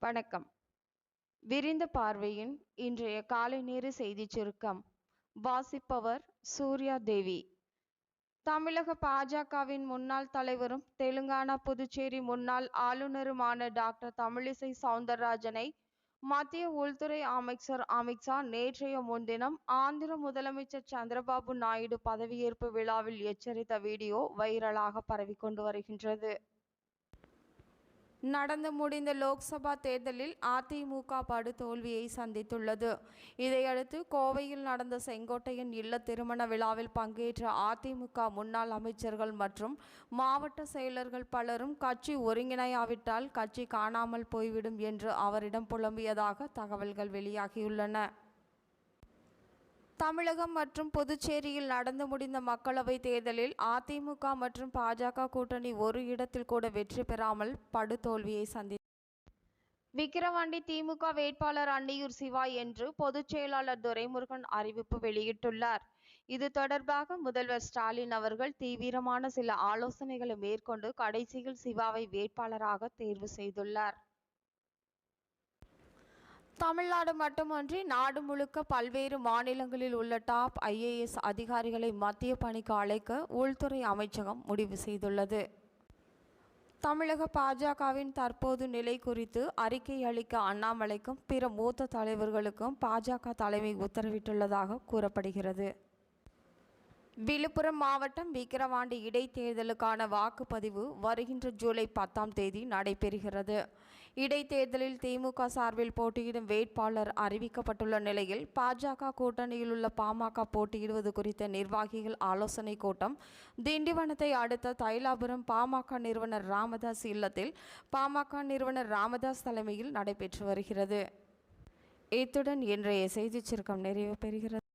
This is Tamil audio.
வணக்கம். விரிந்த பார்வையின் இன்றைய காலை நேர செய்திச் சுருக்கம் வாசிப்பவர் சூர்யா தேவி. தமிழக பாஜகவின் முன்னாள் தலைவரும் தெலுங்கானா புதுச்சேரி முன்னாள் ஆளுநருமான டாக்டர் தமிழிசை சவுந்தரராஜனை மத்திய உள்துறை அமைச்சர் அமித்ஷா நேற்றைய முன்தினம் ஆந்திர முதலமைச்சர் சந்திரபாபு நாயுடு பதவியேற்பு விழாவில் எச்சரித்த வீடியோ வைரலாக பரவிக்கொண்டு வருகின்றது. நடந்து முடிந்த லோக்சபா தேர்தலில் அதிமுக படுதோல்வியை சந்தித்துள்ளது. இதையடுத்து கோவையில் நடந்த செங்கோட்டையன் இல்ல திருமண விழாவில் பங்கேற்ற அதிமுக முன்னாள் அமைச்சர்கள் மற்றும் மாவட்ட செயலர்கள் பலரும் கட்சி ஒருங்கிணையாவிட்டால் கட்சி காணாமல் போய்விடும் என்று அவரிடம் புலம்பியதாக தகவல்கள் வெளியாகியுள்ளன. தமிழகம் மற்றும் புதுச்சேரியில் நடந்து முடிந்த மக்களவை தேர்தலில் அதிமுக மற்றும் பாஜக கூட்டணி ஒரு இடத்தில் கூட வெற்றி பெறாமல் படுதோல்வியை சந்தித்தது. விக்கிரவாண்டி திமுக வேட்பாளர் அன்னியூர் சிவா என்று பொதுச் செயலாளர் துரைமுருகன் அறிவிப்பு வெளியிட்டுள்ளார். இது தொடர்பாக முதல்வர் ஸ்டாலின் அவர்கள் தீவிரமான சில ஆலோசனைகளை மேற்கொண்டு கடைசியில் சிவாவை வேட்பாளராக தேர்வு செய்துள்ளார். தமிழ்நாடு மட்டுமன்றி நாடு முழுக்க பல்வேறு மாநிலங்களில் உள்ள டாப் IAS அதிகாரிகளை மத்திய பணிக்கு அழைக்க உள்துறை அமைச்சகம் முடிவு செய்துள்ளது. தமிழக பாஜகவின் தற்போது நிலை குறித்து அறிக்கை அளிக்க அண்ணாமலைக்கும் பிற மூத்த தலைவர்களுக்கும் பாஜக தலைமை உத்தரவிட்டுள்ளதாக கூறப்படுகிறது. விழுப்புரம் மாவட்டம் விக்கிரவாண்டி இடைத்தேர்தலுக்கான வாக்குப்பதிவு வருகின்ற ஜூலை 10ஆம் தேதி நடைபெறுகிறது. இடைத்தேர்தலில் திமுக சார்பில் போட்டியிடும் வேட்பாளர் அறிவிக்கப்பட்டுள்ள நிலையில் பாஜக கூட்டணியில் உள்ள பாமக போட்டியிடுவது குறித்த நிர்வாகிகள் ஆலோசனை கூட்டம் திண்டிவனத்தை அடுத்த தைலாபுரம் பாமக நிறுவனர் ராமதாஸ் இல்லத்தில் பாமக நிறுவனர் ராமதாஸ் தலைமையில் நடைபெற்று வருகிறது. இத்துடன் இன்றைய செய்திச் சுருக்கம் நிறைவு பெறுகிறது.